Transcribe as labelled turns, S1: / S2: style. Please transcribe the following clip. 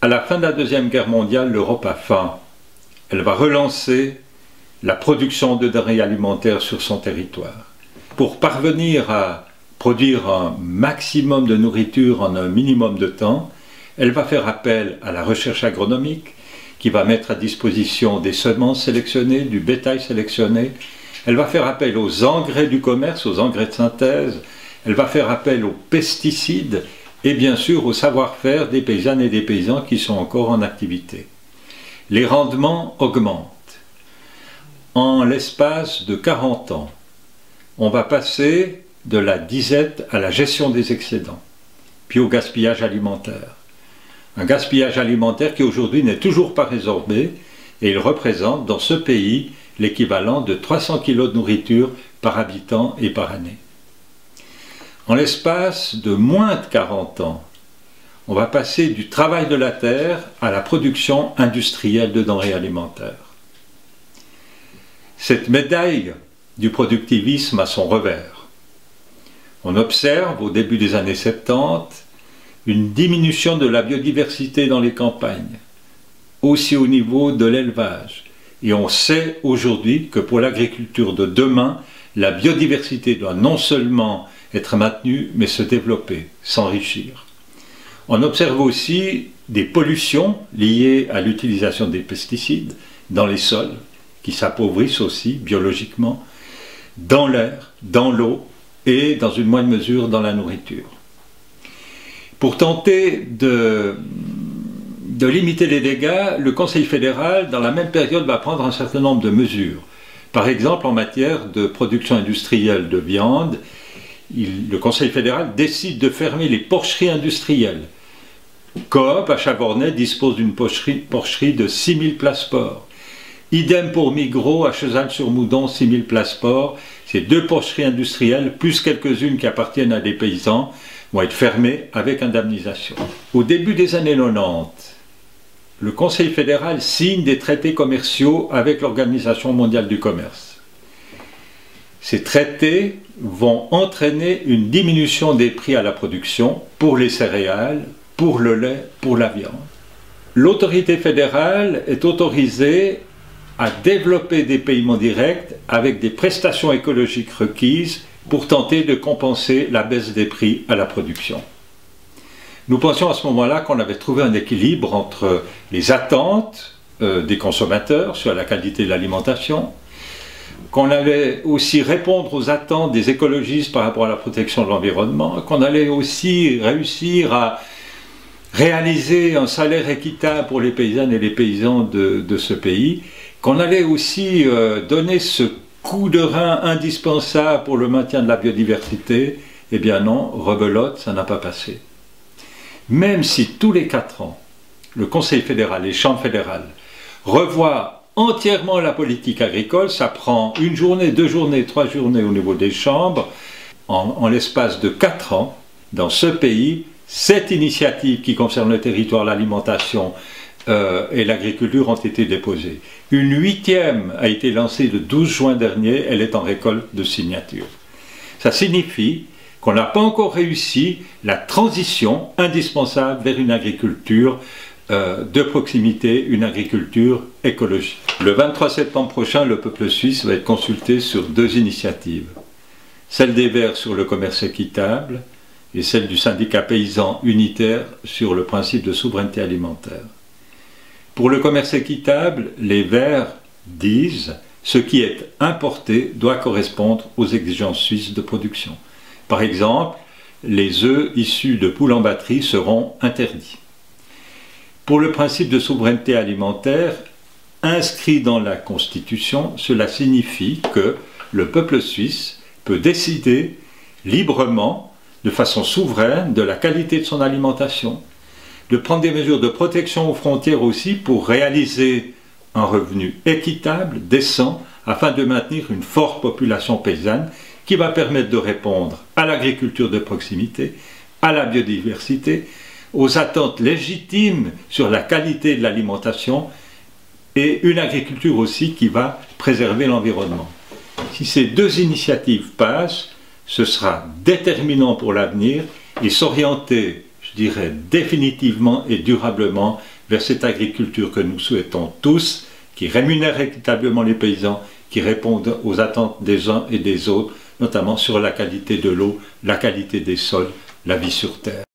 S1: À la fin de la Deuxième Guerre mondiale, l'Europe a faim. Elle va relancer la production de denrées alimentaires sur son territoire. Pour parvenir à produire un maximum de nourriture en un minimum de temps, elle va faire appel à la recherche agronomique, qui va mettre à disposition des semences sélectionnées, du bétail sélectionné. Elle va faire appel aux engrais du commerce, aux engrais de synthèse. Elle va faire appel aux pesticides et bien sûr au savoir-faire des paysannes et des paysans qui sont encore en activité. Les rendements augmentent. En l'espace de 40 ans, on va passer de la disette à la gestion des excédents, puis au gaspillage alimentaire. Un gaspillage alimentaire qui aujourd'hui n'est toujours pas résorbé et il représente dans ce pays l'équivalent de 300 kg de nourriture par habitant et par année. En l'espace de moins de 40 ans, on va passer du travail de la terre à la production industrielle de denrées alimentaires. Cette médaille du productivisme a son revers. On observe au début des années 70 une diminution de la biodiversité dans les campagnes, aussi au niveau de l'élevage. Et on sait aujourd'hui que pour l'agriculture de demain, la biodiversité doit non seulement être maintenue, mais se développer, s'enrichir. On observe aussi des pollutions liées à l'utilisation des pesticides dans les sols, qui s'appauvrissent aussi biologiquement, dans l'air, dans l'eau et dans une moindre mesure dans la nourriture. Pour tenter de limiter les dégâts, le Conseil fédéral, dans la même période, va prendre un certain nombre de mesures. Par exemple, en matière de production industrielle de viande, le Conseil fédéral décide de fermer les porcheries industrielles. Coop, à Chavornay, dispose d'une porcherie de 6000 places porcs. Idem pour Migros, à Chesanes-sur-Moudon, 6000 places porcs. Ces deux porcheries industrielles, plus quelques-unes qui appartiennent à des paysans, vont être fermées avec indemnisation. Au début des années 90, le Conseil fédéral signe des traités commerciaux avec l'Organisation mondiale du commerce. Ces traités vont entraîner une diminution des prix à la production pour les céréales, pour le lait, pour la viande. L'autorité fédérale est autorisée à développer des paiements directs avec des prestations écologiques requises pour tenter de compenser la baisse des prix à la production. Nous pensions à ce moment-là qu'on avait trouvé un équilibre entre les attentes des consommateurs sur la qualité de l'alimentation, qu'on allait aussi répondre aux attentes des écologistes par rapport à la protection de l'environnement, qu'on allait aussi réussir à réaliser un salaire équitable pour les paysannes et les paysans de ce pays, qu'on allait aussi donner ce coup de rein indispensable pour le maintien de la biodiversité. Eh bien non, rebelote, ça n'a pas passé. Même si tous les 4 ans, le Conseil fédéral, les chambres fédérales, revoient entièrement la politique agricole, ça prend 1 journée, 2 journées, 3 journées au niveau des chambres, en l'espace de 4 ans, dans ce pays, 7 initiatives qui concernent le territoire, l'alimentation et l'agriculture ont été déposées. Une 8e a été lancée le 12 juin dernier, elle est en récolte de signatures. Ça signifie qu'on n'a pas encore réussi la transition indispensable vers une agriculture de proximité, une agriculture écologique. Le 23 septembre prochain, le peuple suisse va être consulté sur 2 initiatives. Celle des Verts sur le commerce équitable et celle du syndicat paysan unitaire sur le principe de souveraineté alimentaire. Pour le commerce équitable, les Verts disent « ce qui est importé doit correspondre aux exigences suisses de production ». Par exemple, les œufs issus de poules en batterie seront interdits. Pour le principe de souveraineté alimentaire, inscrit dans la Constitution, cela signifie que le peuple suisse peut décider librement, de façon souveraine, de la qualité de son alimentation, de prendre des mesures de protection aux frontières aussi pour réaliser un revenu équitable, décent, afin de maintenir une forte population paysanne qui va permettre de répondre à l'agriculture de proximité, à la biodiversité, aux attentes légitimes sur la qualité de l'alimentation et une agriculture aussi qui va préserver l'environnement. Si ces 2 initiatives passent, ce sera déterminant pour l'avenir et s'orienter, je dirais définitivement et durablement vers cette agriculture que nous souhaitons tous, qui rémunère équitablement les paysans, qui répondent aux attentes des uns et des autres, notamment sur la qualité de l'eau, la qualité des sols, la vie sur terre.